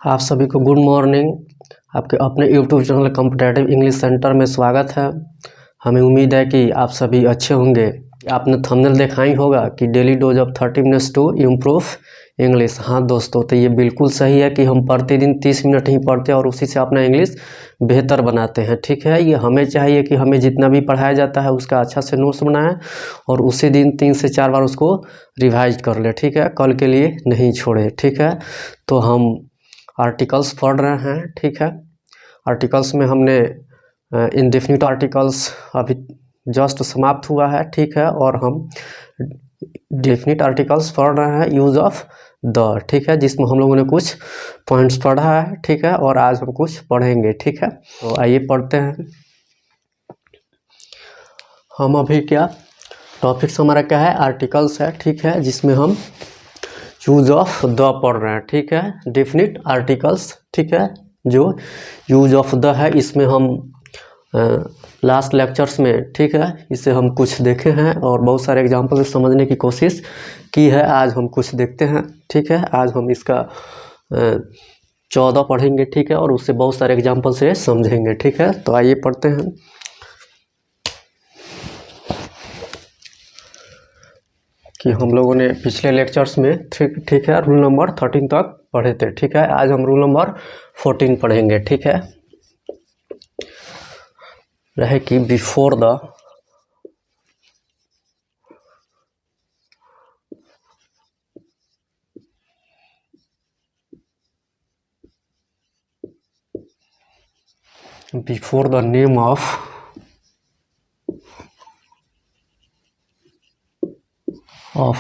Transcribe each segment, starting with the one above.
आप सभी को गुड मॉर्निंग। आपके अपने YouTube channel competitive English centre में स्वागत है। हमें उम्मीद है कि आप सभी अच्छे होंगे। आपने थंबनेल देखा ही होगा कि daily dose of 30 minutes to improve English. हाँ दोस्तों, तो ये बिल्कुल सही है कि हम प्रतिदिन 30 मिनट ही पढ़ते हैं और उसी से अपना इंग्लिश बेहतर बनाते हैं। ठीक है, ये हमें चाहिए कि हमें जितना भी पढ़ाया जाता है उसका अच्छा से नोट्स बनाएं और उसी दिन 3 से 4 बार उसको रिवाइज कर ले। ठीक है, कल के लिए नहीं छोड़े। ठीक है, तो हम आर्टिकल्स पढ़ रहे हैं। ठीक है, आर्टिकल्स में हमने इंडेफिनिट आर्टिकल्स अभी जस्ट समाप्त हुआ है। ठीक है, और हम डेफिनिट आर्टिकल्स पढ़ रहे हैं यूज ऑफ द। ठीक है, जिसमें हम लोगों ने कुछ पॉइंट्स पढ़ा है। ठीक है, और आज हम कुछ पढ़ेंगे। ठीक है, तो आइए पढ़ते हैं। हम अभी क्या टॉपिक्स हमारा क्या है, आर्टिकल्स है। ठीक है, जिसमें हम यूज ऑफ द पढ़ रहे हैं। ठीक है, डेफिनिट आर्टिकल्स। ठीक है, जो यूज ऑफ द है इसमें हम लास्ट लेक्चर्स में, ठीक है, इसे हम कुछ देखे हैं और बहुत सारे एग्जाम्पल से समझने की कोशिश की है। आज हम कुछ देखते हैं। ठीक है, आज हम इसका 14 पढ़ेंगे। ठीक है, और उससे बहुत सारे एग्जाम्पल से समझेंगे। ठीक है, तो आइए पढ़ते हैं। कि हम लोगों ने पिछले लेक्चर्स में ठीक है रूल नंबर 13 तक पढ़े थे। ठीक है, आज हम रूल नंबर 14 पढ़ेंगे। ठीक है, रहे कि before the name of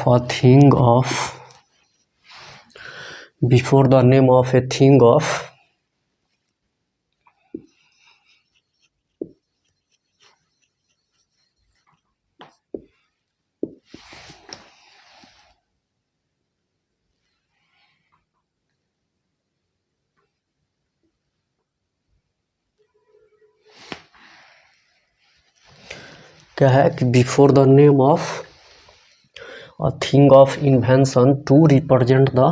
a thing of before the name of a thing of क्या है कि before the name of a thing of invention to represent the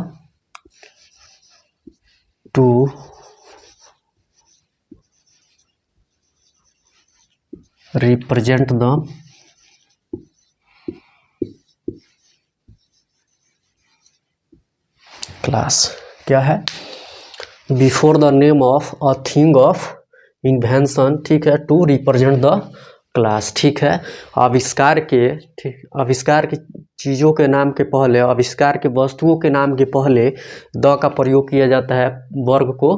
class. क्या है, before the name of a thing of invention, ठीक है, to represent the class. ठीक है, आविष्कार की चीज़ों के नाम के पहले, आविष्कार के वस्तुओं के नाम के पहले द का प्रयोग किया जाता है वर्ग को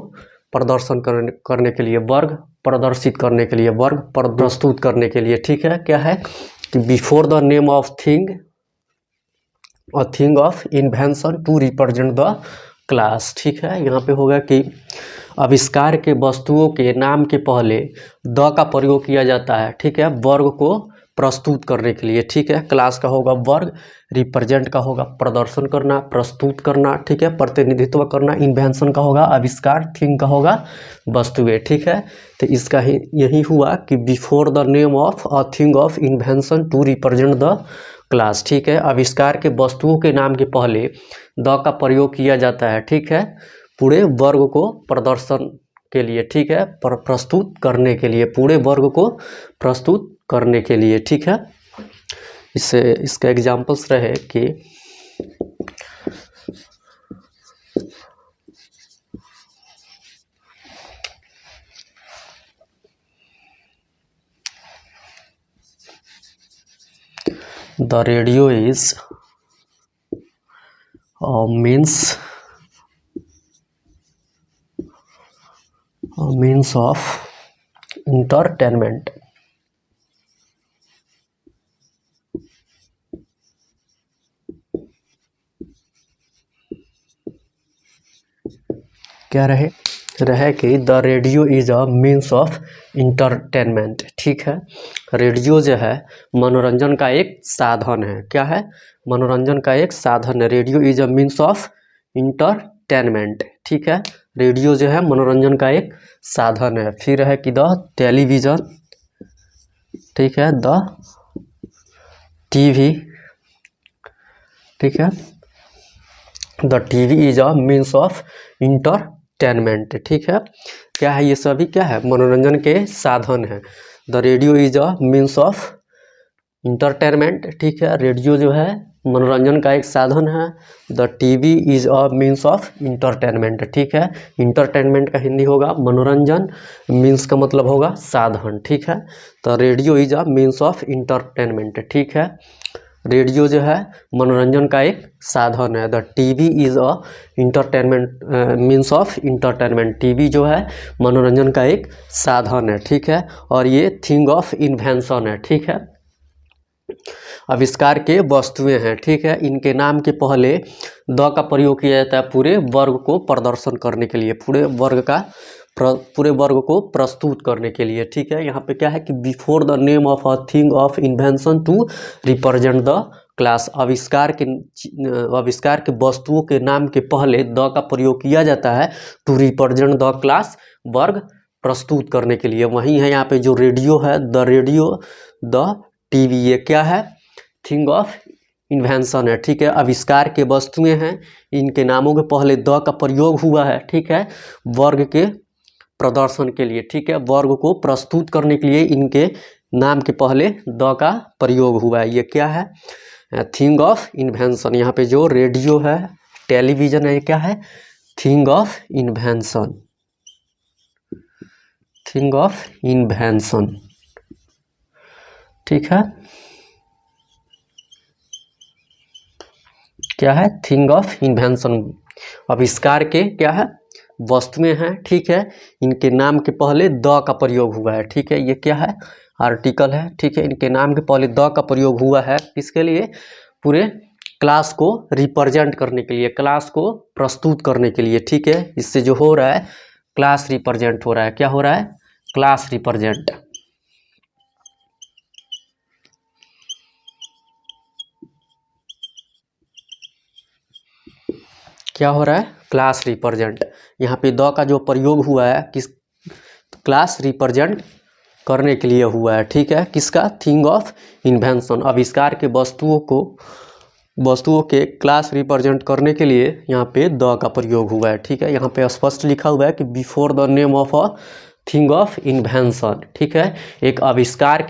प्रदर्शन करने के लिए, वर्ग प्रदर्शित करने के लिए, वर्ग प्रस्तुत करने के लिए। ठीक है, क्या है कि before the name of thing a thing of invention to represent the class. ठीक है, यहाँ पे होगा कि आविष्कार के वस्तुओं के नाम के पहले द का प्रयोग किया जाता है। ठीक है, वर्ग को प्रस्तुत करने के लिए। ठीक है, क्लास का होगा वर्ग, रिप्रेजेंट का होगा प्रदर्शन करना, प्रस्तुत करना, ठीक है, प्रतिनिधित्व करना, इन्वेंशन का होगा आविष्कार, थिंग का होगा वस्तुएं। ठीक है, तो इसका ही यही हुआ कि before the name of a thing of invention to represent the class. ठीक है, आविष्कार के वस्तुओं के नाम के पहले द का प्रयोग किया जाता है। ठीक है, पूरे वर्ग को प्रदर्शन के लिए, ठीक है, प्रस्तुत करने के लिए, पूरे वर्ग को प्रस्तुत करने के लिए। ठीक है, इससे इसका एग्जाम्पल्स रहे कि the radio is means of entertainment। क्या रहे कि the radio is a means of entertainment. ठीक है, रेडियो जो है मनोरंजन का एक साधन है। क्या है, मनोरंजन का एक साधन है। Radio is a means of entertainment. ठीक है, रेडियो जो है मनोरंजन का एक साधन है। फिर है कि द टेलीविज़न, ठीक है, द टीवी, ठीक है, the TV is a means of entertainment. Entertainment, ठीक है। क्या है ये सभी, क्या है, मनोरंजन के साधन है। The radio is a means of entertainment, ठीक है। रेडियो जो है मनोरंजन का एक साधन है। The TV is a means of entertainment, ठीक है। इंटरटेनमेंट का हिंदी होगा मनोरंजन, मीन्स का मतलब होगा साधन, ठीक है। तो radio is a means of entertainment, ठीक है। रेडियो जो है मनोरंजन का एक साधन है। The TV is a entertainment means of entertainment, TV जो है मनोरंजन का एक साधन है, ठीक है। और ये थिंग ऑफ इन्वेंशन है, ठीक है। आविष्कार के वस्तुएं हैं, ठीक है। इनके नाम के पहले द का प्रयोग किया जाता है पूरे वर्ग को प्रदर्शन करने के लिए, पूरे वर्ग को प्रस्तुत करने के लिए, ठीक है। यहाँ पे क्या है कि before the name of a thing of invention to represent the class. आविष्कार के वस्तुओं के नाम के पहले द का प्रयोग किया जाता है टू रिप्रेजेंट द क्लास, वर्ग प्रस्तुत करने के लिए। वहीं है यहाँ पे जो रेडियो है, द रेडियो, द टीवी, ये क्या है, थिंग ऑफ इन्वेंशन है, ठीक है। आविष्कार के वस्तुएं हैं, इनके नामों के पहले द का प्रयोग हुआ है, ठीक है, वर्ग के प्रदर्शन के लिए, ठीक है। वर्ग को प्रस्तुत करने के लिए इनके नाम के पहले द का प्रयोग हुआ है। ये क्या है, थिंग ऑफ इन्वेंशन। यहाँ पे जो रेडियो है, टेलीविजन है, ये क्या है, thing of invention, thing of invention, ठीक है। क्या है, थिंग ऑफ इन्वेंशन। आविष्कार के क्या है, वस्तुएं हैं, ठीक है। इनके नाम के पहले द का प्रयोग हुआ है, ठीक है। ये क्या है, आर्टिकल है, ठीक है। इनके नाम के पहले द का प्रयोग हुआ है किसके लिए, पूरे क्लास को रिप्रेजेंट करने के लिए, क्लास को प्रस्तुत करने के लिए, ठीक है। इससे जो हो रहा है क्लास रिप्रेजेंट हो रहा है, क्या हो रहा है, क्लास रिप्रेजेंट, क्या हो रहा है, क्लास रिप्रेजेंट। यहाँ पे द का जो प्रयोग हुआ है किस, क्लास रिप्रेजेंट करने के लिए हुआ है, ठीक है। किसका, थिंग ऑफ इन्वेंशन। आविष्कार के वस्तुओं के क्लास रिप्रेजेंट करने के लिए यहाँ पे द का प्रयोग हुआ है, ठीक है। यहाँ पे स्पष्ट लिखा हुआ है कि before the name of a thing of invention, ठीक है। एक आविष्कार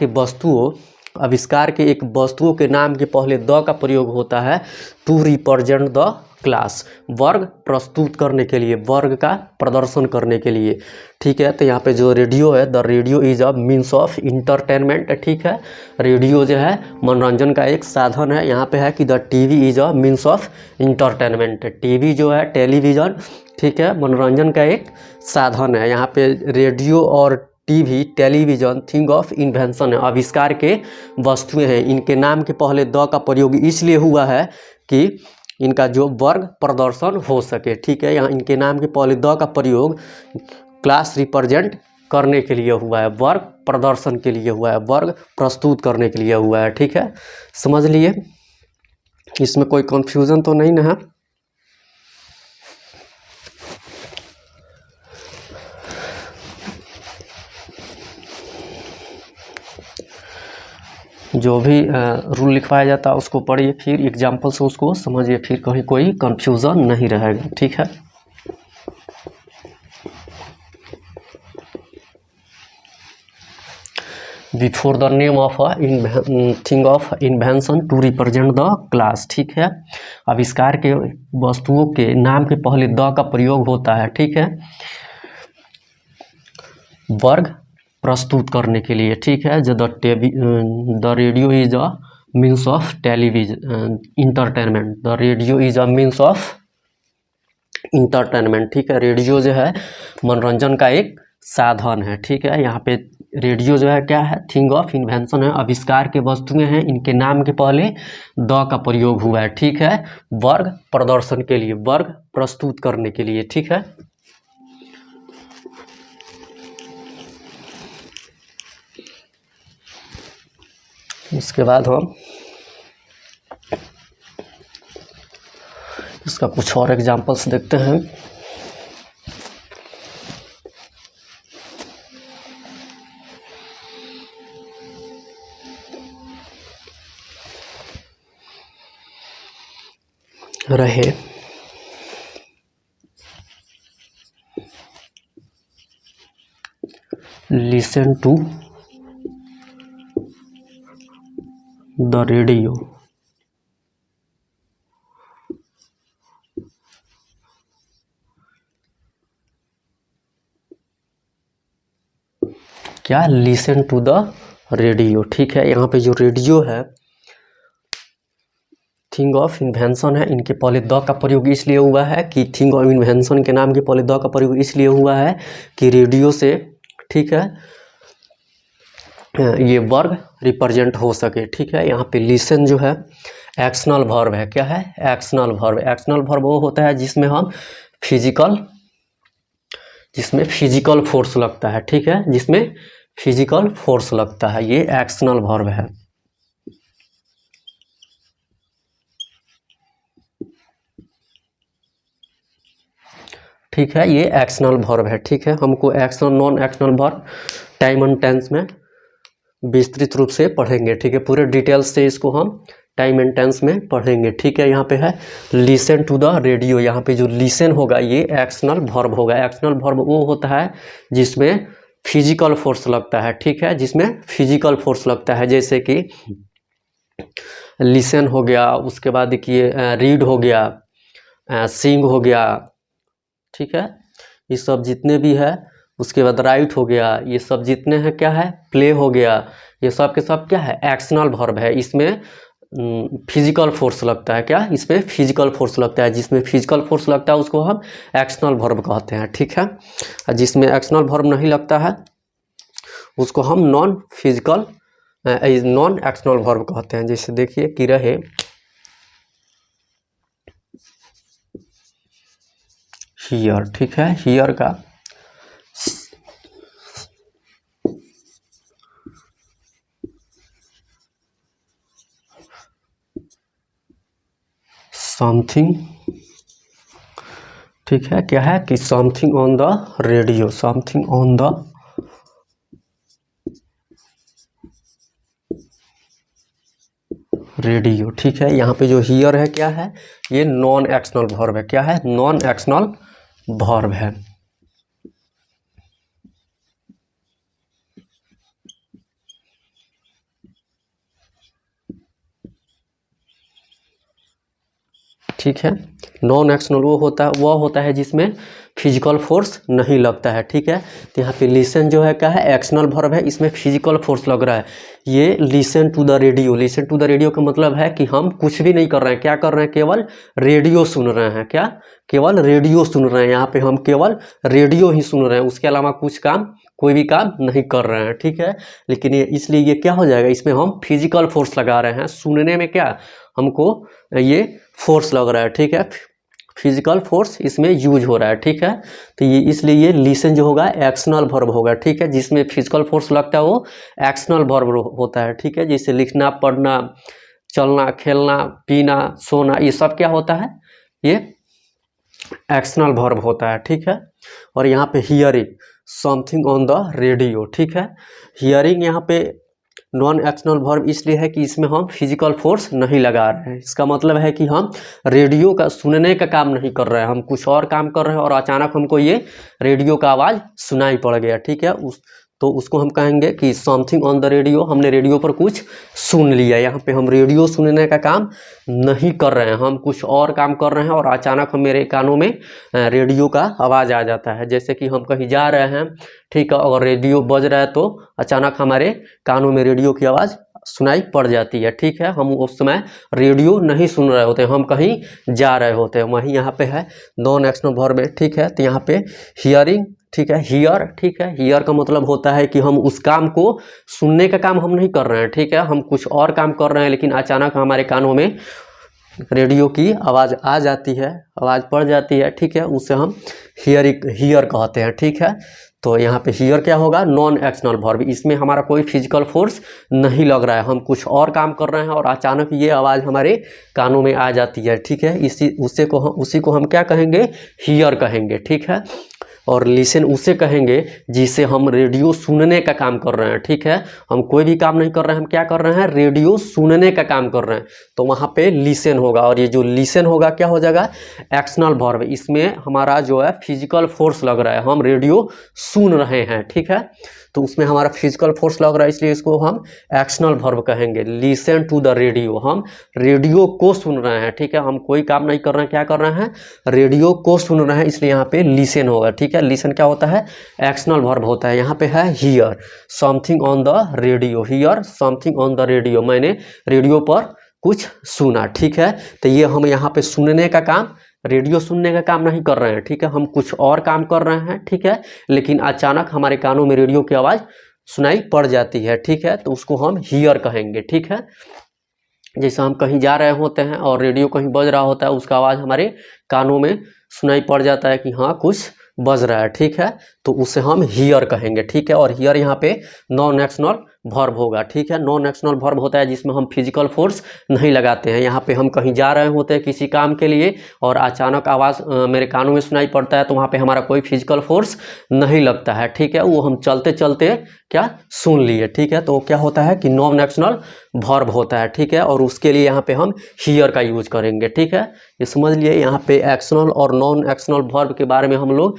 के एक वस्तुओं के नाम के पहले द का प्रयोग होता है टू रिप्रेजेंट द क्लास, वर्ग प्रस्तुत करने के लिए, वर्ग का प्रदर्शन करने के लिए, ठीक है। तो यहाँ पे जो रेडियो है, the radio is a means of entertainment, ठीक है। रेडियो जो है मनोरंजन का एक साधन है। यहाँ पे है कि the TV is a means of entertainment, TV जो है टेलीविज़न, ठीक है, मनोरंजन का एक साधन है। यहाँ पे रेडियो और TV, television thing of invention है, आविष्कार के वस्तुएं हैं। इनके नाम के पहले द का प्रयोग इसलिए हुआ है कि इनका जो वर्ग प्रदर्शन हो सके, ठीक है। यहाँ इनके नाम के पहले द का प्रयोग क्लास रिप्रेजेंट करने के लिए हुआ है, वर्ग प्रदर्शन के लिए हुआ है, वर्ग प्रस्तुत करने के लिए हुआ है, ठीक है। समझ लिए, इसमें कोई कंफ्यूजन तो नहीं ना है। जो भी रूल लिखवाया जाता है उसको पढ़िए, फिर एग्जाम्पल से उसको समझिए, फिर कहीं कोई कंफ्यूजन नहीं रहेगा, ठीक है। Before the name of thing of invention to represent the class, ठीक है। आविष्कार के वस्तुओं के नाम के पहले द का प्रयोग होता है, ठीक है, वर्ग प्रस्तुत करने के लिए, ठीक है। जो the radio is a means of television entertainment, the radio is a means of entertainment, ठीक है। रेडियो जो है मनोरंजन का एक साधन है, ठीक है। यहाँ पे रेडियो जो है क्या है, थिंग ऑफ इन्वेंशन है, आविष्कार के वस्तुएं हैं। इनके नाम के पहले द का प्रयोग हुआ है, ठीक है, वर्ग प्रदर्शन के लिए, वर्ग प्रस्तुत करने के लिए, ठीक है। इसके बाद हम इसका कुछ और एग्जांपल्स देखते हैं। रहे लिसन टू द रेडियो। क्या? Listen to the radio. ठीक है, यहाँ पे जो रेडियो है थिंग ऑफ इन्वेंशन है, इनके पहले द का प्रयोग इसलिए हुआ है कि थिंग ऑफ इन्वेंशन के नाम के पहले द का प्रयोग इसलिए हुआ है कि रेडियो से, ठीक है, ये वर्ग रिप्रेजेंट हो सके। ठीक है, यहाँ पे लिसन जो है एक्शनल वर्ब है। क्या है? एक्शनल वर्ब। एक्शनल वर्ब वो होता है जिसमें हम जिसमें फिजिकल फोर्स लगता है। ठीक है, जिसमें फिजिकल फोर्स लगता है, ये एक्शनल वर्ब है। ठीक है, ये एक्शनल वर्ब है। ठीक है, हमको actional non actional verb time and tense में विस्तृत रूप से पढ़ेंगे। ठीक है, पूरे डिटेल्स से इसको हम टाइम एंड टेंस में पढ़ेंगे। ठीक है, यहाँ पे है लिसन टू द रेडियो। यहाँ पे जो लिसन होगा ये एक्शनल वर्ब होगा। एक्शनल वर्ब वो होता है जिसमें फिजिकल फोर्स लगता है। ठीक है, जिसमें फिजिकल फोर्स लगता है, जैसे कि लिसन हो गया, उसके बाद देखिए रीड हो गया, सिंग हो गया। ठीक है, ये सब जितने भी है, उसके बाद राइट हो गया, ये सब जितने हैं क्या है, प्ले हो गया, ये सब के सब क्या है, एक्शनल वर्ब है। इसमें फिजिकल फोर्स लगता है। क्या? इसमें फिजिकल फोर्स लगता है। जिसमें फिजिकल फोर्स लगता है उसको हम एक्शनल वर्ब कहते हैं। ठीक है, जिसमें एक्शनल वर्ब नहीं लगता है उसको हम नॉन एक्शनल वर्ब कहते हैं। जैसे देखिए कि रहे हियर। ठीक है, हियर का समथिंग, ठीक है, क्या है कि something on the radio, something on the radio. ठीक है, यहाँ पे जो हियर है क्या है, ये नॉन एक्शनल वर्ब है। क्या है? नॉन एक्शनल वर्ब है। ठीक है, नॉन एक्शनल वो होता है जिसमें फिजिकल फोर्स नहीं लगता है। ठीक है, तो यहाँ पे लिसन जो है क्या है, एक्शनल वर्ब है, इसमें फिजिकल फोर्स लग रहा है। ये listen to the radio, listen to the radio का मतलब है कि हम कुछ भी नहीं कर रहे हैं। क्या कर रहे हैं? केवल रेडियो सुन रहे हैं। क्या? केवल रेडियो सुन रहे हैं। यहाँ पे हम केवल रेडियो ही सुन रहे हैं, उसके अलावा कुछ काम, कोई भी काम नहीं कर रहे हैं। ठीक है, लेकिन ये इसलिए ये क्या हो जाएगा, इसमें हम फिजिकल फोर्स लगा रहे हैं। सुनने में क्या हमको ये फोर्स लग रहा है। ठीक है, फिजिकल फोर्स इसमें यूज हो रहा है। ठीक है, तो ये इसलिए ये लिसन जो होगा एक्शनल वर्ब होगा। ठीक है, जिसमें फिजिकल फोर्स लगता है वो एक्शनल वर्ब होता है। ठीक है, जैसे लिखना, पढ़ना, चलना, खेलना, पीना, सोना, ये सब क्या होता है, ये एक्शनल वर्ब होता है। ठीक है, और यहाँ पे hearing something on the radio. ठीक है, हियरिंग यहाँ पे नॉन एक्शनल वर्ब इसलिए है कि इसमें हम फिजिकल फोर्स नहीं लगा रहे हैं। इसका मतलब है कि हम रेडियो का सुनने का काम नहीं कर रहे हैं, हम कुछ और काम कर रहे हैं और अचानक हमको ये रेडियो का आवाज़ सुनाई पड़ गया। ठीक है, तो उसको हम कहेंगे कि समथिंग ऑन द रेडियो, हमने रेडियो पर कुछ सुन लिया। यहाँ पे हम रेडियो सुनने का काम नहीं कर रहे हैं, हम कुछ और काम कर रहे हैं और अचानक हम मेरे कानों में रेडियो का आवाज़ आ जाता है। जैसे कि हम कहीं जा रहे हैं, ठीक है, और रेडियो बज रहा है तो अचानक हमारे कानों में रेडियो की आवाज़ सुनाई पड़ जाती है। ठीक है, हम उस समय रेडियो नहीं सुन रहे होते हैं, हम कहीं जा रहे होते हैं। वहीं यहाँ पे है नॉन एक्शनल वर्ब में। ठीक है, तो यहाँ पे हियरिंग, ठीक है, हियर, ठीक है, हियर का मतलब होता है कि हम उस काम को, सुनने का काम हम नहीं कर रहे हैं। ठीक है, हम कुछ और काम कर रहे हैं, लेकिन अचानक हमारे कानों में रेडियो की आवाज़ आ जाती है, आवाज़ पड़ जाती है। ठीक है, उसे हम हियर कहते हैं। ठीक है, तो यहाँ पे हियर क्या होगा, नॉन एक्शनल वर्ब, इसमें हमारा कोई फिजिकल फोर्स नहीं लग रहा है, हम कुछ और काम कर रहे हैं और अचानक ये आवाज़ हमारे कानों में आ जाती है। ठीक है, उसी को हम क्या कहेंगे, हियर कहेंगे। ठीक है, और लिसन उसे कहेंगे जिसे हम रेडियो सुनने का काम कर रहे हैं, ठीक है। हम कोई भी काम नहीं कर रहे हैं, हम क्या कर रहे हैं, रेडियो सुनने का काम कर रहे हैं, तो वहाँ पे लिसन होगा। और ये जो लिसन होगा क्या हो जाएगा, एक्शनल वर्ब। इसमें हमारा जो है फिजिकल फोर्स लग रहा है, हम रेडियो सुन रहे हैं, ठीक है, तो उसमें हमारा फिजिकल फोर्स लग रहा है, इसलिए इसको हम एक्शनल वर्ब कहेंगे। लिसन टू द रेडियो, हम रेडियो को सुन रहे हैं, ठीक है, हम कोई काम नहीं कर रहे हैं, क्या कर रहे हैं, रेडियो को सुन रहे हैं, इसलिए यहाँ पे लिसन होगा, ठीक है। लिसन क्या होता है, एक्शनल वर्ब होता है। यहाँ पे है here something on the radio, here something on the radio, मैंने रेडियो पर कुछ सुना, ठीक है। तो ये हम यहाँ पे सुनने का काम, रेडियो सुनने का काम नहीं कर रहे हैं, ठीक है, हम कुछ और काम कर रहे हैं, ठीक है, लेकिन अचानक हमारे कानों में रेडियो की आवाज़ सुनाई पड़ जाती है, ठीक है, तो उसको हम हियर कहेंगे, ठीक है। जैसे हम कहीं जा रहे होते हैं और रेडियो कहीं बज रहा होता है, उसका आवाज़ हमारे कानों में सुनाई पड़ जाता है कि हाँ कुछ बज रहा है, ठीक है, तो उसे हम हियर कहेंगे, ठीक है। और हियर यहाँ पे नॉन एक्शनल वर्ब होगा, ठीक है। नॉन एक्शनल वर्ब होता है जिसमें हम फिजिकल फोर्स नहीं लगाते हैं। यहाँ पे हम कहीं जा रहे होते हैं किसी काम के लिए और अचानक आवाज़ मेरे कानों में सुनाई पड़ता है, तो वहाँ पे हमारा कोई फिजिकल फोर्स नहीं लगता है, ठीक है, वो हम चलते चलते क्या सुन लिए, ठीक है, तो क्या होता है कि नॉन एक्शनल वर्ब होता है, ठीक है। और उसके लिए यहाँ पे हम हियर का यूज करेंगे, ठीक है। ये समझ लिए, यहाँ पे एक्शनल और नॉन एक्शनल वर्ब के बारे में हम लोग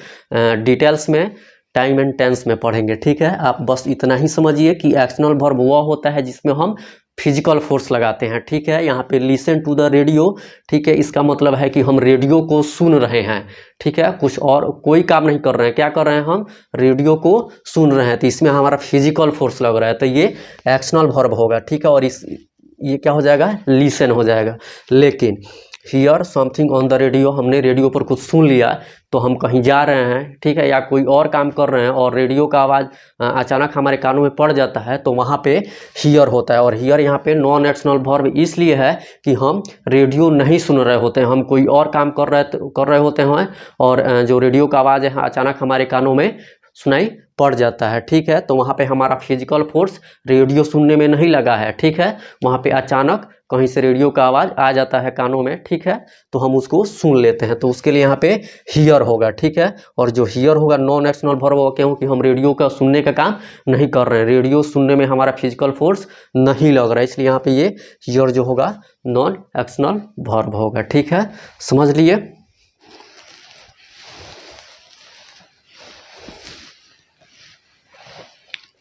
डिटेल्स में टाइम एंड टेंस में पढ़ेंगे, ठीक है। आप बस इतना ही समझिए कि एक्शनल वर्ब वह होता है जिसमें हम फिजिकल फोर्स लगाते हैं, ठीक है। यहाँ पे लिसन टू द रेडियो, ठीक है, इसका मतलब है कि हम रेडियो को सुन रहे हैं, ठीक है, कुछ और कोई काम नहीं कर रहे हैं, क्या कर रहे हैं, हम रेडियो को सुन रहे हैं, तो इसमें हमारा फिजिकल फोर्स लग रहा है, तो ये एक्शनल वर्ब होगा, ठीक है। और ये क्या हो जाएगा, लिसन हो जाएगा। लेकिन here something on the radio, हमने रेडियो पर कुछ सुन लिया, तो हम कहीं जा रहे हैं, ठीक है, या कोई और काम कर रहे हैं और रेडियो का आवाज़ अचानक हमारे कानों में पड़ जाता है, तो वहाँ पे हियर होता है। और हियर यहाँ पे नॉन एक्शनल वर्ब इसलिए है कि हम रेडियो नहीं सुन रहे होते हैं, हम कोई और काम कर रहे होते हैं और जो रेडियो का आवाज़ है अचानक हमारे कानों में सुनाई पड़ जाता है, ठीक है, तो वहाँ पे हमारा फिजिकल फोर्स रेडियो सुनने में नहीं लगा है, ठीक है, वहाँ पे अचानक कहीं से रेडियो का आवाज़ आ जाता है कानों में, ठीक है, तो हम उसको सुन लेते हैं, तो उसके लिए यहाँ पे हियर होगा, ठीक है। और जो हियर होगा नॉन एक्शनल वर्ब होगा, क्योंकि हम रेडियो का सुनने का काम नहीं कर रहे हैं, रेडियो सुनने में हमारा फिजिकल फोर्स नहीं लग रहा है, इसलिए यहाँ पे ये हियर जो होगा नॉन एक्शनल वर्ब होगा, ठीक है, समझ लिए।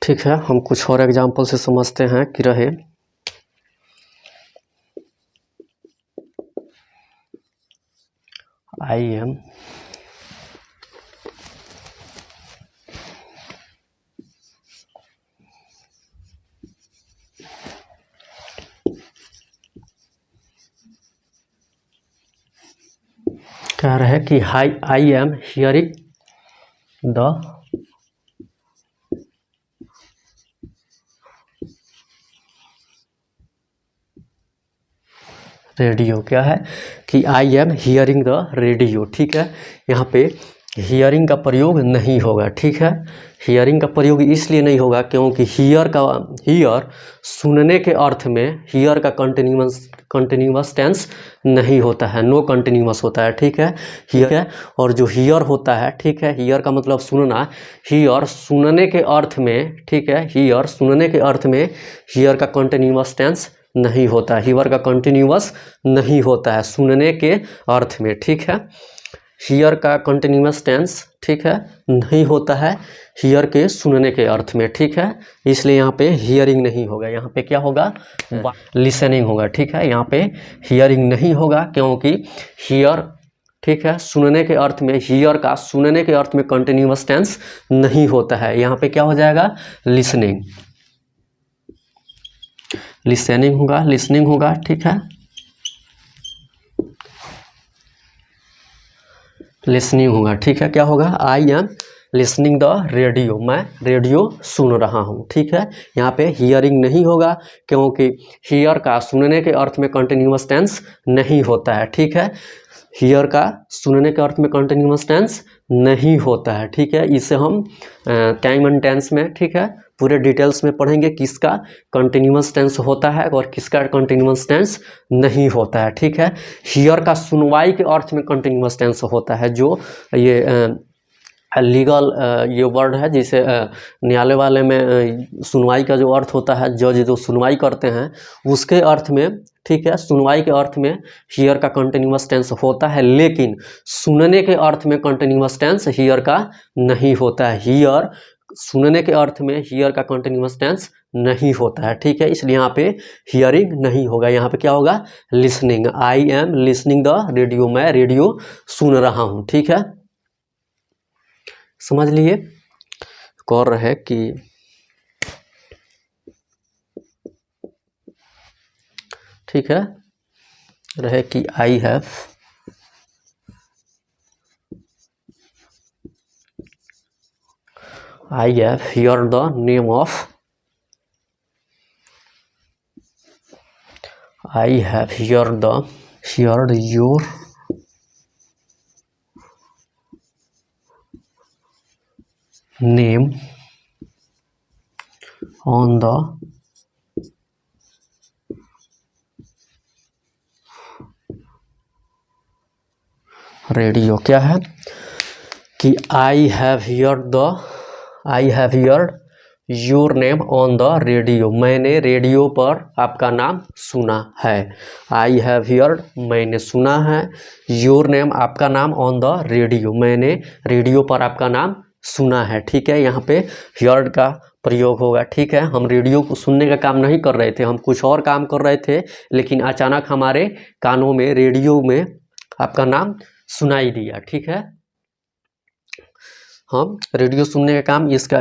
ठीक है, हम कुछ और एग्जाम्पल से समझते हैं कि रहे। आई एम कह रहे हैं कि I am hearing the radio, क्या है कि I am hearing the radio, ठीक है। यहाँ पे हियरिंग का प्रयोग नहीं होगा, ठीक है, हियरिंग का प्रयोग इसलिए नहीं होगा क्योंकि हियर सुनने के अर्थ में हियर का कंटिन्यूअस टेंस नहीं होता है, नो कंटिन्यूअस होता है, ठीक है, हियर है। और जो हियर होता है, ठीक है, हियर का मतलब सुनना, हियर सुनने के अर्थ में, ठीक है, हियर सुनने के अर्थ में हियर का कंटिन्यूअस टेंस नहीं होता है, हियर का कंटिन्यूअस नहीं होता है सुनने के अर्थ में, ठीक है, हियर का कंटिन्यूअस टेंस, ठीक है, नहीं होता है हियर के सुनने के अर्थ में, ठीक है, इसलिए यहाँ पे हियरिंग नहीं होगा, यहाँ पे क्या होगा, लिसनिंग होगा, ठीक है। यहाँ पे हियरिंग नहीं होगा क्योंकि हियर, ठीक है, सुनने के अर्थ में, हियर का सुनने के अर्थ में कंटिन्यूअस टेंस नहीं होता है, यहाँ पे क्या हो जाएगा, लिसनिंग, लिसनिंग होगा, लिसनिंग होगा, ठीक है, लिसनिंग होगा, ठीक है, क्या होगा, I am listening the radio, मैं रेडियो सुन रहा हूँ, ठीक है। यहाँ पे हियरिंग नहीं होगा क्योंकि हियर का सुनने के अर्थ में कंटिन्यूअस टेंस नहीं होता है, ठीक है, हियर का सुनने के अर्थ में कंटिन्यूअस टेंस नहीं होता है, ठीक है। इसे हम टाइम एंड टेंस में, ठीक है, पूरे डिटेल्स में पढ़ेंगे किसका कंटिन्यूअस टेंस होता है और किसका कंटिन्यूअस टेंस नहीं होता है, ठीक है। हियर का सुनवाई के अर्थ में कंटिन्यूअस टेंस होता है, जो ये लीगल ये वर्ड है जिसे न्यायालय वाले में सुनवाई का जो अर्थ होता है, जज जो सुनवाई करते हैं उसके अर्थ में, ठीक है, सुनवाई के अर्थ में हियर का कंटिन्यूअस टेंस होता है, लेकिन सुनने के अर्थ में कंटिन्यूअस टेंस हियर का नहीं होता है। हियर सुनने के अर्थ में हियर का कंटिन्यूअस टेंस नहीं होता है, ठीक है, इसलिए यहाँ पे हियरिंग नहीं होगा, यहाँ पे क्या होगा, listening. I am listening the radio, मैं रेडियो सुन रहा हूँ, ठीक है, समझ लिए। और है कि ठीक है, रहे कि I have here the name of, I have heard your name on the radio. क्या है कि I have heard your name on the radio, मैंने रेडियो पर आपका नाम सुना है। आई हैव हियर्ड मैंने सुना है, योर नेम आपका नाम, ऑन द रेडियो मैंने रेडियो पर आपका नाम सुना है, ठीक है, यहाँ पे हियर्ड का प्रयोग होगा, ठीक है। हम रेडियो को सुनने का काम नहीं कर रहे थे, हम कुछ और काम कर रहे थे, लेकिन अचानक हमारे कानों में रेडियो में आपका नाम सुनाई दिया, ठीक है। हम रेडियो सुनने का काम, इसका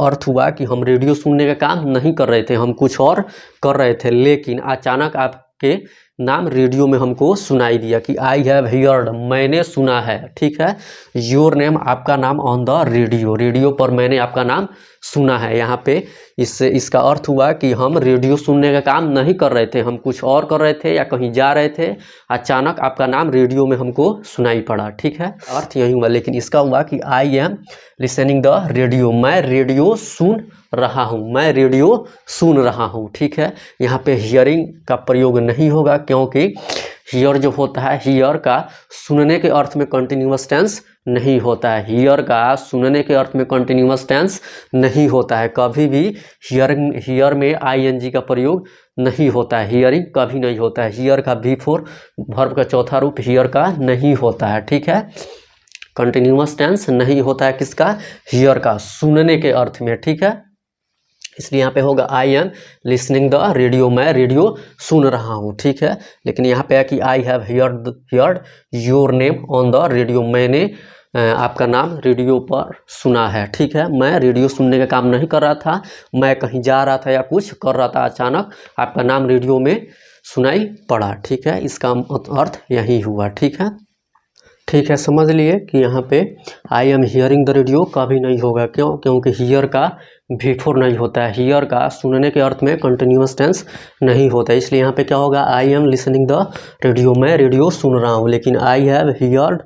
अर्थ हुआ कि हम रेडियो सुनने का काम नहीं कर रहे थे, हम कुछ और कर रहे थे, लेकिन अचानक आपके नाम रेडियो में हमको सुनाई दिया कि आई हैव हियर्ड मैंने सुना है, ठीक है, योर नेम आपका नाम, ऑन द रेडियो रेडियो पर मैंने आपका नाम सुना है। यहाँ पे इसका अर्थ हुआ कि हम रेडियो सुनने का काम नहीं कर रहे थे, हम कुछ और कर रहे थे या कहीं जा रहे थे, अचानक आपका नाम रेडियो में हमको सुनाई पड़ा, ठीक है, अर्थ यही हुआ। लेकिन इसका हुआ कि I am listening the radio, मैं रेडियो सुन रहा हूँ, मैं रेडियो सुन रहा हूँ, ठीक है। यहाँ पे हियरिंग का प्रयोग नहीं होगा, क्योंकि हियर जो होता है, हियर का सुनने के अर्थ में कंटिन्यूअस टेंस नहीं होता है, हियर का सुनने के अर्थ में कंटिन्यूअस टेंस नहीं होता है, कभी भी हियर में आईएनजी का प्रयोग नहीं होता है, हियरिंग कभी नहीं होता है, हियर का बिफोर वर्ब का चौथा रूप हियर का नहीं होता है, ठीक है, कंटिन्यूअस टेंस नहीं होता है किसका, हियर का, सुनने के अर्थ में, ठीक है। इसलिए यहाँ पे होगा I am listening the radio, मैं रेडियो सुन रहा हूँ, ठीक है। लेकिन यहाँ पे है कि I have heard your name on the radio, मैंने आपका नाम रेडियो पर सुना है, ठीक है, मैं रेडियो सुनने का काम नहीं कर रहा था, मैं कहीं जा रहा था या कुछ कर रहा था, अचानक आपका नाम रेडियो में सुनाई पड़ा, ठीक है, इसका अर्थ यही हुआ, ठीक है, ठीक है, समझ लिए कि यहाँ पे I am hearing the radio कभी नहीं होगा, क्यों, क्योंकि हियर का बिफोर नहीं होता है, हियर का सुनने के अर्थ में कंटिन्यूअस टेंस नहीं होता है, इसलिए यहाँ पे क्या होगा, I am listening the radio, मैं रेडियो सुन रहा हूँ, लेकिन I have heard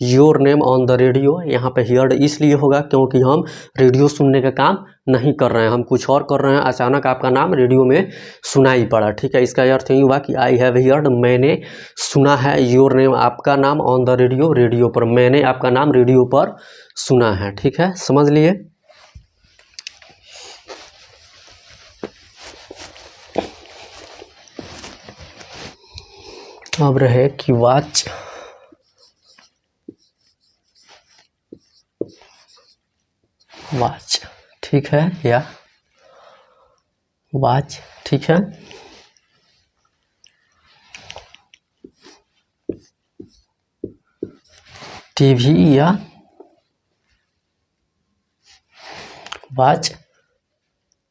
your name on the radio, यहाँ पे हियर्ड इसलिए होगा क्योंकि हम रेडियो सुनने का काम नहीं कर रहे हैं, हम कुछ और कर रहे हैं, अचानक आपका नाम रेडियो में सुनाई पड़ा, ठीक है, इसका अर्थ यही हुआ कि आई हैव हियर्ड मैंने सुना है, योर नेम आपका नाम, ऑन द रेडियो रेडियो पर, मैंने आपका नाम रेडियो पर सुना है, ठीक है, समझ लिए। अब रहे कि वॉच, ठीक है, या वॉच, ठीक है, टीवी या वॉच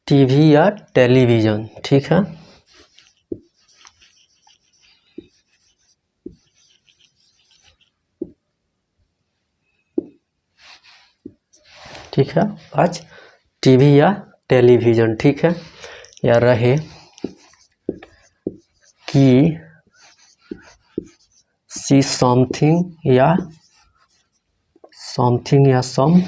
टीवी या टेलीविज़न, ठीक है, ठीक है, वॉच टीवी या टेलीविज़न, ठीक है, या रहे कि सी समथिंग या सम,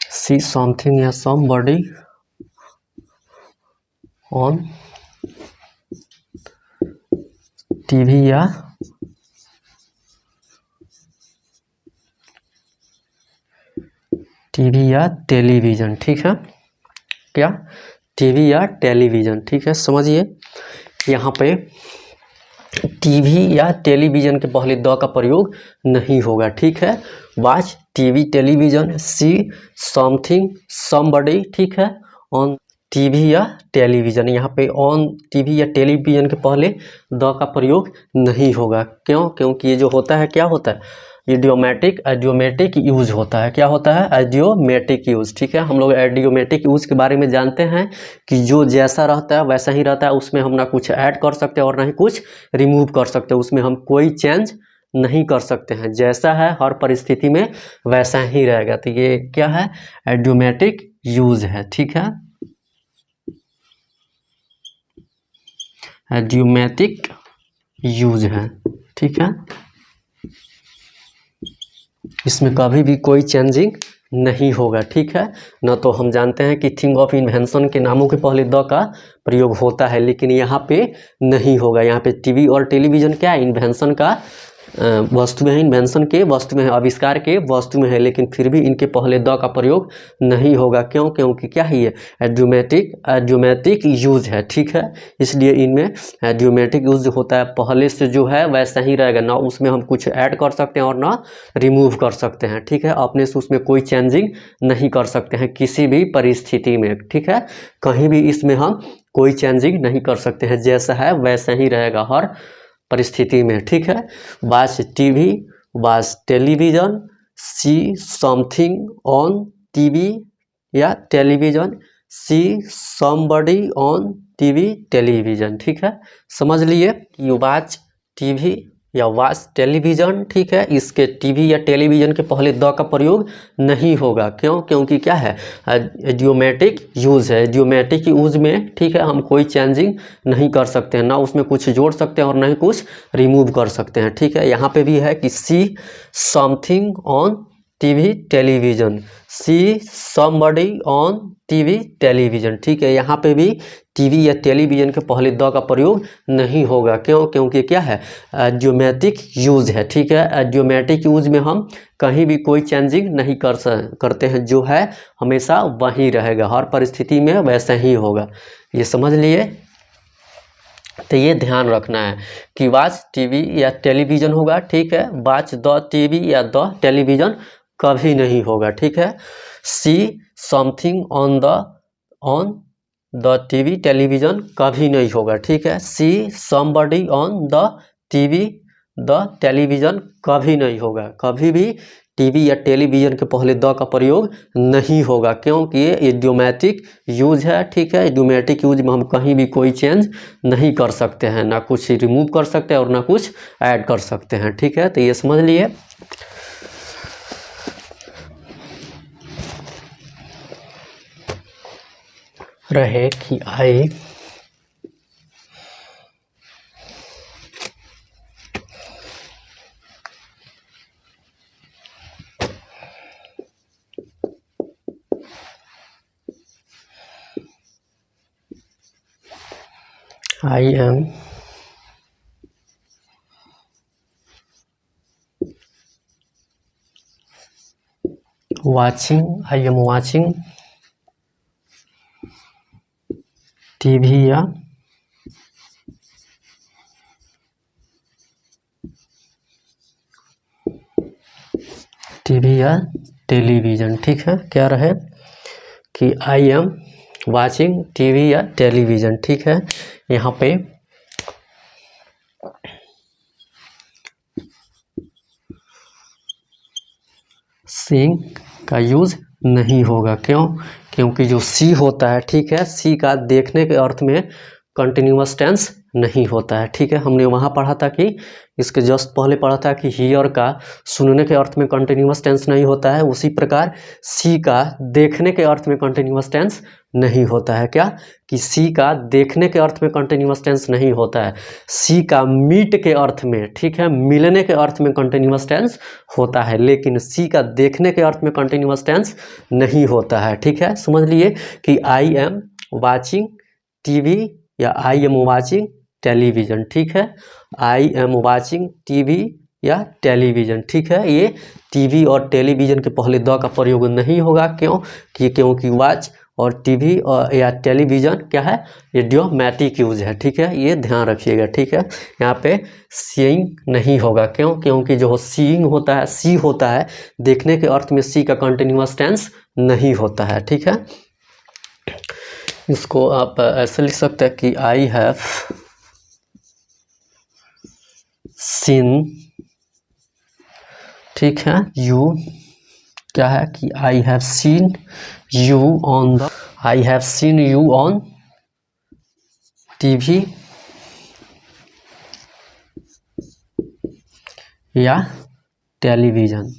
सी समथिंग या समबडी ऑन टीवी या टीवी या टेलीविज़न, ठीक है, क्या, टीवी या टेलीविज़न, ठीक है। समझिए यहाँ पे टीवी या टेलीविज़न के पहले द का प्रयोग नहीं होगा, ठीक है। Watch TV television, see something somebody, ठीक है, ऑन टीवी या टेलीविज़न। यहाँ पे ऑन टीवी या टेलीविज़न के पहले द का प्रयोग नहीं होगा, क्यों, क्योंकि ये जो होता है क्या होता है, एडियोमेटिक यूज होता है। क्या होता है, एडियोमेटिक यूज, ठीक है। हम लोग एडियोमेटिक यूज के बारे में जानते हैं कि जो जैसा रहता है वैसा ही रहता है, उसमें हम ना कुछ ऐड कर सकते हैं और ना ही कुछ रिमूव कर सकते हैं, उसमें हम कोई चेंज नहीं कर सकते हैं, जैसा है हर परिस्थिति में वैसा ही रहेगा। तो ये क्या है, एडियोमेटिक यूज है, ठीक है, एडियोमेटिक यूज है, ठीक है। इसमें कभी भी कोई चेंजिंग नहीं होगा, ठीक है। न तो हम जानते हैं कि थिंग ऑफ इन्वेंशन के नामों के पहले द का प्रयोग होता है, लेकिन यहाँ पे नहीं होगा। यहाँ पे टीवी और टेलीविज़न क्या है, इन्वेंशन का वस्तु में है, इन्वेंशन के वस्तु में है, आविष्कार के वस्तु में है, लेकिन फिर भी इनके पहले द का प्रयोग नहीं होगा, क्यों, क्योंकि क्या है, ये एडियोमेटिक यूज है, ठीक है। इसलिए इनमें एडियोमेटिक यूज होता है, पहले से जो है वैसा ही रहेगा, ना उसमें हम कुछ ऐड कर सकते हैं और ना रिमूव कर सकते हैं, ठीक है। अपने से उसमें कोई चेंजिंग नहीं कर सकते हैं किसी भी परिस्थिति में, ठीक है। कहीं भी इसमें हम कोई चेंजिंग नहीं कर सकते हैं, जैसा है वैसा ही रहेगा हर परिस्थिति में, ठीक है। Watch TV, watch television, see something on TV या television, see somebody on TV television, ठीक है। समझ लिए कि वॉच टीवी या वॉच टेलीविज़न, ठीक है, इसके टीवी या टेलीविज़न के पहले द का प्रयोग नहीं होगा, क्यों, क्योंकि क्या है, एडियोमेटिक यूज है। एडियोमेटिक यूज में, ठीक है, हम कोई चेंजिंग नहीं कर सकते हैं, ना उसमें कुछ जोड़ सकते हैं और ना ही कुछ रिमूव कर सकते हैं, ठीक है। यहाँ पे भी है कि सी something on TV television, see somebody on TV television, ठीक है। यहाँ पे भी टीवी या टेलीविज़न के पहले द का प्रयोग नहीं होगा, क्यों, क्योंकि क्या है, एडियोमेटिक यूज है, ठीक है। एडियोमेटिक यूज में हम कहीं भी कोई चेंजिंग नहीं करते हैं, जो है हमेशा वही रहेगा, हर परिस्थिति में वैसा ही होगा। ये समझ लिए। तो ये ध्यान रखना है कि वॉच टीवी या टेलीविज़न होगा, ठीक है। वॉच द टीवी या द टेलीविज़न कभी नहीं होगा, ठीक है। सी something on the TV television कभी नहीं होगा, ठीक है। सी somebody on the TV the television कभी नहीं होगा, कभी भी टीवी या टेलीविज़न के पहले द का प्रयोग नहीं होगा, क्योंकि ये इडियोमेटिक यूज है, ठीक है। इडियोमेटिक यूज में हम कहीं भी कोई चेंज नहीं कर सकते हैं, ना कुछ रिमूव कर सकते हैं और ना कुछ ऐड कर सकते हैं, ठीक है। तो ये समझ लिए। रहे कि आई am watching टीवी या टेलीविज़न, ठीक है। क्या रहे कि आई एम वाचिंग टीवी या टेलीविज़न, ठीक है। यहाँ पे सीइंग का यूज नहीं होगा, क्यों, क्योंकि जो सी होता है, ठीक है, सी का देखने के अर्थ में कंटिन्यूअस टेंस नहीं होता है, ठीक है। हमने वहाँ पढ़ा था कि इसके जस्ट पहले पढ़ा था कि हियर का सुनने के अर्थ में कंटिन्यूअस टेंस नहीं होता है, उसी प्रकार सी का देखने के अर्थ में कंटिन्यूअस टेंस नहीं होता है। क्या कि सी का देखने के अर्थ में कंटिन्यूअस टेंस नहीं होता है, सी का मीट के अर्थ में, ठीक है, मिलने के अर्थ में कंटिन्यूअस टेंस होता है, लेकिन सी का देखने के अर्थ में कंटिन्यूअस टेंस नहीं होता है, ठीक है। समझ लिए कि आई एम वाचिंग टीवी या आई एम वाचिंग टेलीविज़न, ठीक है। आई एम वाचिंग टीवी या टेलीविज़न। ठीक है, ये टीवी और टेलीविज़न के पहले द का प्रयोग नहीं होगा। क्यों? क्योंकि वॉच और टीवी और या टेलीविज़न क्या है, इडियोमैटिक यूज है। ठीक है, ये ध्यान रखिएगा। ठीक है, यहाँ पे सीइंग नहीं होगा। क्यों? क्योंकि जो सीइंग होता है, सी होता है देखने के अर्थ में, सी का कंटिन्यूअस टेंस नहीं होता है। ठीक है, इसको आप ऐसे लिख सकते हैं कि आई हैव सीन। ठीक है, यू क्या है कि I have seen you on the, I have seen you on TV या टेलीविज़न।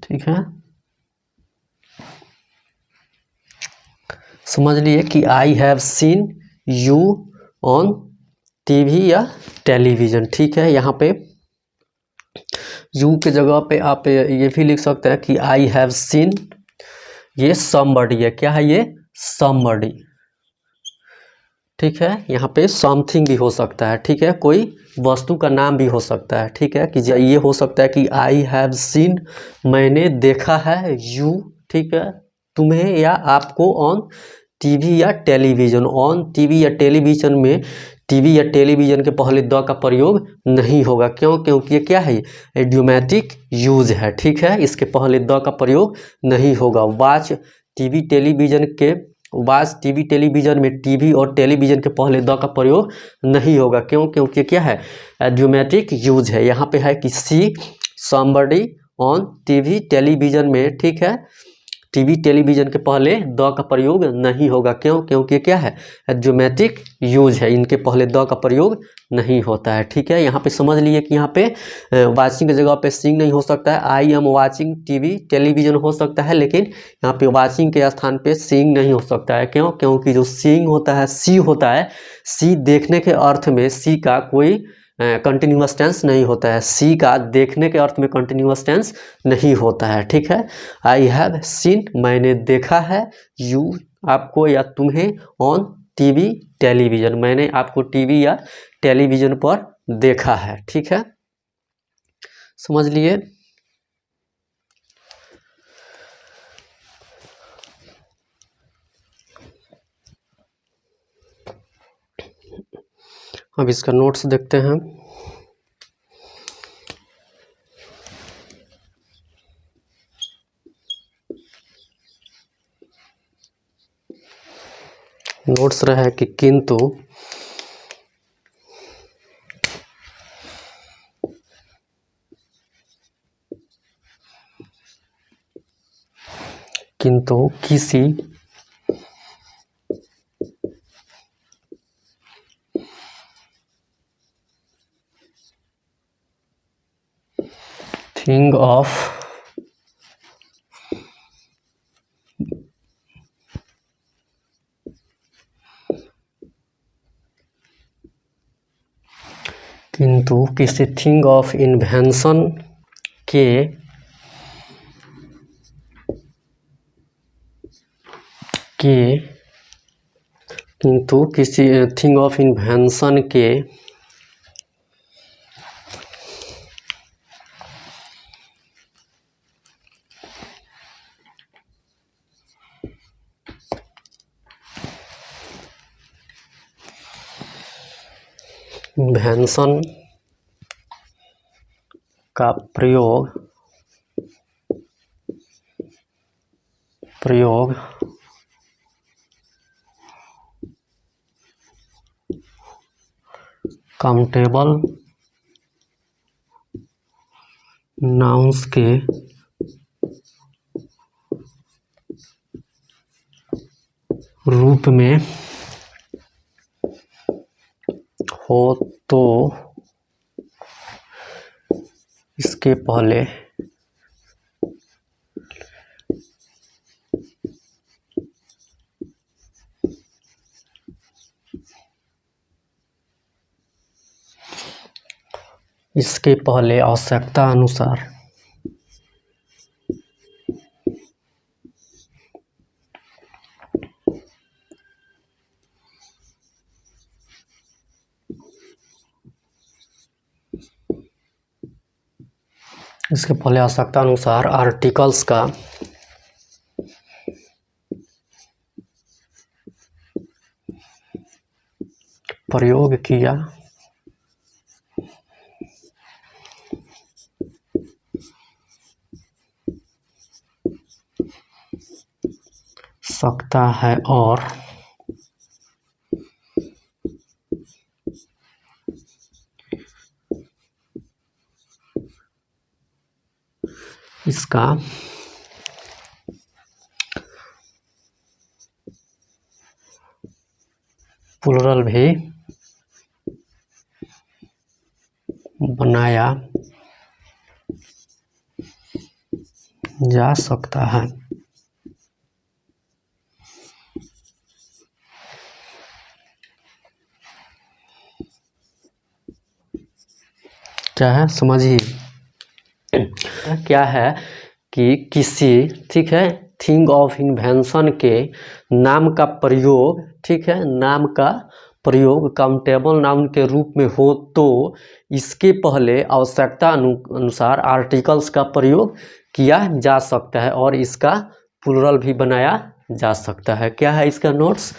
ठीक है, समझ लिए कि I have seen you on TV या टेलीविज़न। ठीक है, यहाँ पे यू के जगह पे आप ये भी लिख सकते हैं कि आई हैव सीन, ये समबडी है। क्या है ये? समबडी। ठीक है, यहाँ पे समथिंग भी हो सकता है। ठीक है, कोई वस्तु का नाम भी हो सकता है। ठीक है, कि ये हो सकता है कि आई हैव सीन, मैंने देखा है, यू, ठीक है, तुम्हें या आपको, ऑन टीवी या टेलीविज़न। ऑन टीवी या टेलीविज़न में टीवी या टेलीविज़न के पहले द का प्रयोग नहीं होगा। क्यों? क्योंकि ये क्या है, इडियोमैटिक यूज है। ठीक है, इसके पहले द का प्रयोग नहीं होगा। वॉच टीवी टेलीविज़न के, वॉच टीवी टेलीविज़न में टीवी और टेलीविज़न के पहले द का प्रयोग नहीं होगा। क्यों? क्योंकि क्या है, इडियोमैटिक यूज है। यहाँ पे है कि सी समबडी ऑन टीवी टेलीविज़न में, ठीक है, टीवी टेलीविज़न के पहले द का प्रयोग नहीं होगा। क्यों? क्योंकि क्या है, इडियोमैटिक यूज है, इनके पहले द का प्रयोग नहीं होता है। ठीक है, यहाँ पे समझ लिए कि यहाँ पे वाचिंग की जगह पे सीइंग नहीं हो सकता है। I am watching TV television हो सकता है, लेकिन यहाँ पे वाचिंग के स्थान पे सीइंग नहीं हो सकता है। क्यों? क्योंकि जो सीइंग होता है, सी होता है, सी देखने के अर्थ में सी का कोई कंटिन्यूअस टेंस नहीं होता है। सी का देखने के अर्थ में कंटिन्यूअस टेंस नहीं होता है। ठीक है, आई हैव सीन, मैंने देखा है, यू आपको या तुम्हें, ऑन टीवी टेलीविज़न, मैंने आपको टीवी या टेलीविज़न पर देखा है। ठीक है, समझ लिए। अब इसका नोट्स देखते हैं। नोट्स रहा कि किंतु किसी थिंग ऑफ किंतु किसी थिंग ऑफ इन्वेंशन के किंतु किसी थिंग ऑफ इन्वेंशन के इन्वेंशन का प्रयोग काउंटेबल नाउन्स के रूप में हो तो इसके पहले आवश्यकता अनुसार इसके पहले आवश्यकता अनुसार आर्टिकल्स का प्रयोग किया सकता है और इसका प्लुरल भी बनाया जा सकता है। क्या है समझिए, क्या है कि किसी, ठीक है, थिंग ऑफ इन्वेंशन के नाम का प्रयोग, ठीक है, नाम का प्रयोग काउंटेबल नाउन के रूप में हो तो इसके पहले आवश्यकता अनुसार आर्टिकल्स का प्रयोग किया जा सकता है और इसका प्लुरल भी बनाया जा सकता है। क्या है इसका नोट्स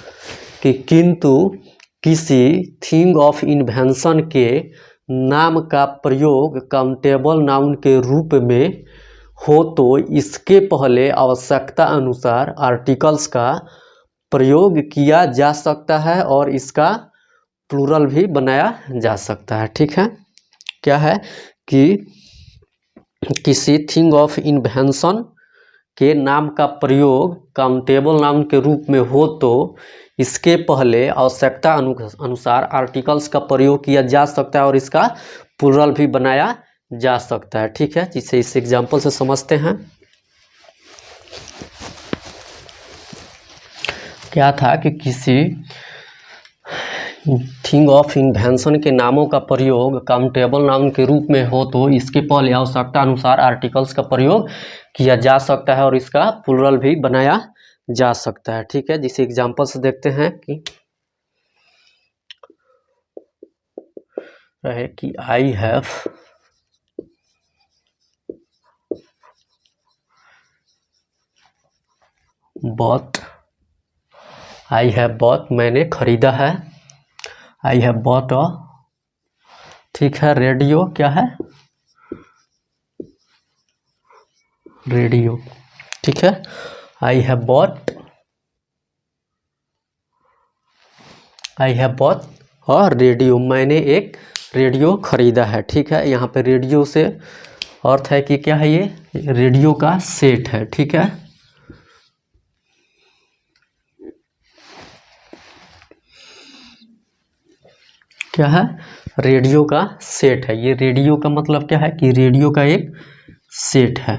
कि किंतु किसी थिंग ऑफ इन्वेंशन के नाम का प्रयोग काउंटेबल नाउन के रूप में हो तो इसके पहले आवश्यकता अनुसार आर्टिकल्स का प्रयोग किया जा सकता है और इसका प्लुरल भी बनाया जा सकता है। ठीक है, क्या है कि किसी थिंग ऑफ इन्वेंशन के नाम का प्रयोग काउंटेबल नाउन के रूप में हो तो इसके पहले आवश्यकता अनुसार आर्टिकल्स का प्रयोग किया जा सकता है और इसका प्लुरल भी बनाया जा सकता है। ठीक है, जिसे इस एग्जाम्पल से समझते हैं। क्या था कि किसी थिंग ऑफ इन्वेंशन के नामों का प्रयोग काउंटेबल नाउन के रूप में हो तो इसके पहले आवश्यकता अनुसार आर्टिकल्स का प्रयोग किया जा सकता है और इसका प्लुरल भी बनाया जा सकता है। ठीक है, जिसे एग्जाम्पल से देखते हैं कि रहे कि I have bought, I have bought मैंने खरीदा है, आई हैव बॉट अ, ठीक है, रेडियो, क्या है रेडियो, ठीक है, आई हैव बॉट और रेडियो, मैंने एक रेडियो खरीदा है। ठीक है, यहाँ पे रेडियो से अर्थ है कि क्या है, ये रेडियो का सेट है। ठीक है, क्या है, रेडियो का सेट है। ये रेडियो का मतलब क्या है कि रेडियो का एक सेट है।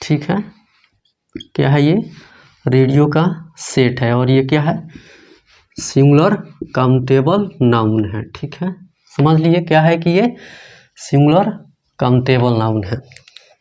ठीक है, क्या है, ये रेडियो का सेट है और ये क्या है, सिंगुलर काउंटेबल नाउन है। ठीक है, समझ लिए क्या है कि ये सिंगुलर काउंटेबल नाउन है।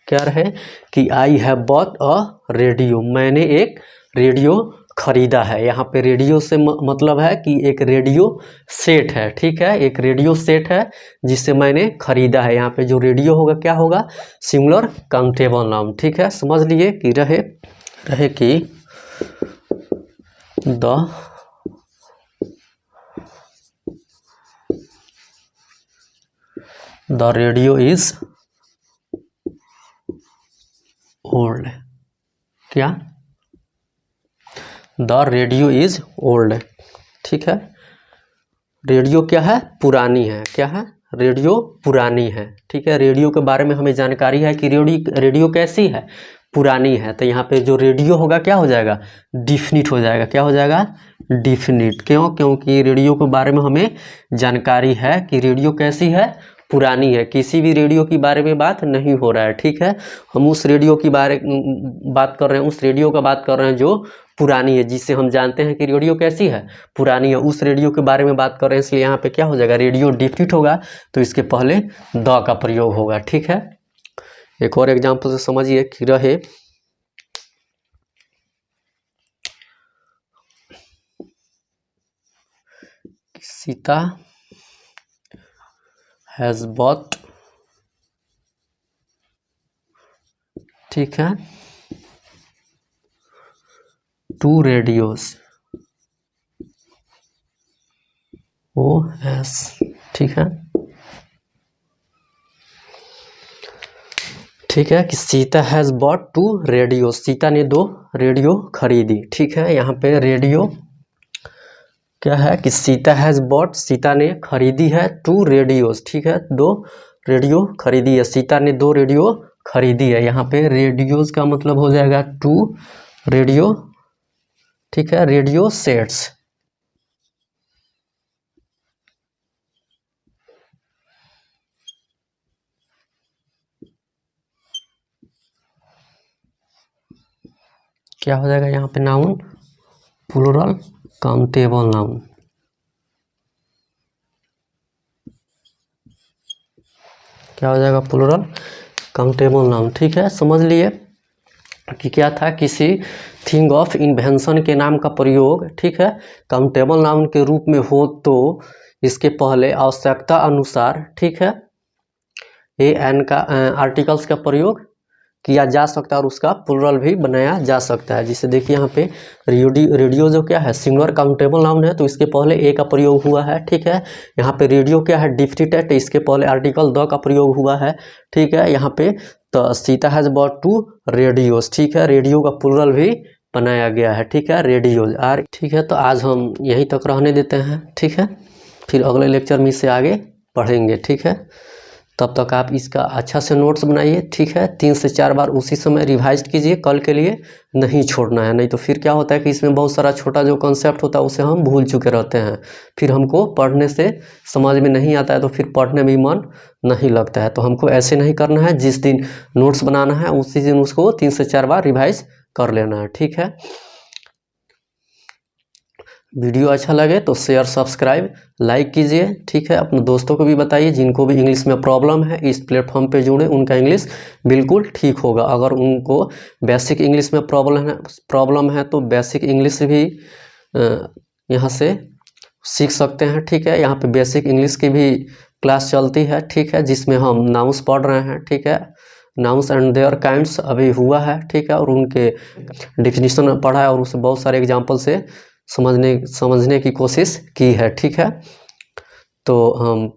क्या रहे कि I have bought a radio, मैंने एक रेडियो खरीदा है। यहाँ पे रेडियो से मतलब है कि एक रेडियो सेट है। ठीक है, एक रेडियो सेट है जिसे मैंने खरीदा है। यहाँ पे जो रेडियो होगा क्या होगा, सिंगुलर काउंटेबल नाउन। ठीक है, समझ लिए कि रहे कि द रेडियो इज ओल्ड, क्या, द रेडियो इज ओल्ड। ठीक है, रेडियो क्या है, पुरानी है। क्या है, रेडियो पुरानी है। ठीक है, रेडियो के बारे में हमें जानकारी है कि रेडियो कैसी है, पुरानी है। तो यहाँ पे जो रेडियो होगा क्या हो जाएगा, डिफिनिट हो जाएगा। क्या हो जाएगा, डिफिनिट। क्यों, क्योंकि रेडियो के बारे में हमें जानकारी है कि रेडियो कैसी है, पुरानी है। किसी भी रेडियो के बारे में बात नहीं हो रहा है। ठीक है, हम उस रेडियो की बात कर रहे हैं, उस रेडियो का बात कर रहे हैं जो पुरानी है, जिससे हम जानते हैं कि रेडियो कैसी है, पुरानी है। उस रेडियो के बारे में बात कर रहे हैं, इसलिए यहाँ पे क्या हो जाएगा, रेडियो डिफिनिट होगा तो इसके पहले द का प्रयोग होगा। ठीक है, एक और एग्जाम्पल से समझिए कि रहे सीता हैज बॉट ठीक है, 2 रेडियोस OS, ठीक है। ठीक है कि Sita has bot 2 radio, Sita ने 2 रेडियो खरीदी। ठीक है, यहाँ पे रेडियो क्या है कि सीता हैज़ बॉट, सीता ने खरीदी है 2 रेडियोस। ठीक है, 2 रेडियो खरीदी है, सीता ने 2 रेडियो खरीदी है। यहाँ पे रेडियोस का मतलब हो जाएगा 2 रेडियो। ठीक है, रेडियो सेट्स। क्या हो जाएगा यहाँ पे नाउन, प्लूरल काउंटेबल नाउन। क्या हो जाएगा, प्लूरल काउंटेबल नाउन। ठीक है, समझ लिए कि क्या था, किसी थिंग ऑफ इन्वेंशन के नाम का प्रयोग, ठीक है, काउंटेबल नाउन के रूप में हो तो इसके पहले आवश्यकता अनुसार, ठीक है, AN का आर्टिकल्स का प्रयोग किया जा सकता है और उसका प्लूरल भी बनाया जा सकता है। जिसे देखिए यहाँ पे रेडियो जो क्या है, सिंगुलर काउंटेबल नाउन है तो इसके पहले ए का प्रयोग हुआ है। ठीक है, यहाँ पे रेडियो क्या है, डिफिनिट है तो इसके पहले आर्टिकल द का प्रयोग हुआ है। ठीक है, यहाँ पे तो सीता हैज बॉट 2 रेडियोस। ठीक है, रेडियो का प्लूरल भी बनाया गया है। ठीक है, रेडियोज आर। ठीक है, तो आज हम यहीं तक रहने देते हैं। ठीक है, फिर अगले लेक्चर में इससे आगे पढ़ेंगे। ठीक है, तब तक आप इसका अच्छा से नोट्स बनाइए। ठीक है, 3 से 4 बार उसी समय रिवाइज कीजिए, कल के लिए नहीं छोड़ना है, नहीं तो फिर क्या होता है कि इसमें बहुत सारा छोटा जो कॉन्सेप्ट होता है उसे हम भूल चुके रहते हैं, फिर हमको पढ़ने से समझ में नहीं आता है तो फिर पढ़ने में मन नहीं लगता है। तो हमको ऐसे नहीं करना है, जिस दिन नोट्स बनाना है उसी दिन उसको 3 से 4 बार रिवाइज कर लेना है। ठीक है, वीडियो अच्छा लगे तो शेयर सब्सक्राइब लाइक कीजिए। ठीक है, अपने दोस्तों को भी बताइए जिनको भी इंग्लिश में प्रॉब्लम है, इस प्लेटफॉर्म पे जुड़े, उनका इंग्लिश बिल्कुल ठीक होगा। अगर उनको बेसिक इंग्लिश में प्रॉब्लम है तो बेसिक इंग्लिश भी यहाँ से सीख सकते हैं। ठीक है, यहाँ पे बेसिक इंग्लिश की भी क्लास चलती है। ठीक है, जिसमें हम नाउंस पढ़ रहे हैं। ठीक है, नाउंस एंड देयर काइंड्स अभी हुआ है। ठीक है, और उनके डिफिनीशन पढ़ा है और उससे बहुत सारे एग्जाम्पल से समझने की कोशिश की है। ठीक है, तो हम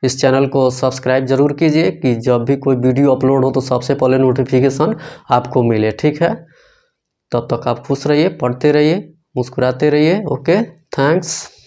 इस चैनल को सब्सक्राइब जरूर कीजिए कि जब भी कोई वीडियो अपलोड हो तो सबसे पहले नोटिफिकेशन आपको मिले। ठीक है, तब तक आप खुश रहिए, पढ़ते रहिए, मुस्कुराते रहिए। Okay, thanks.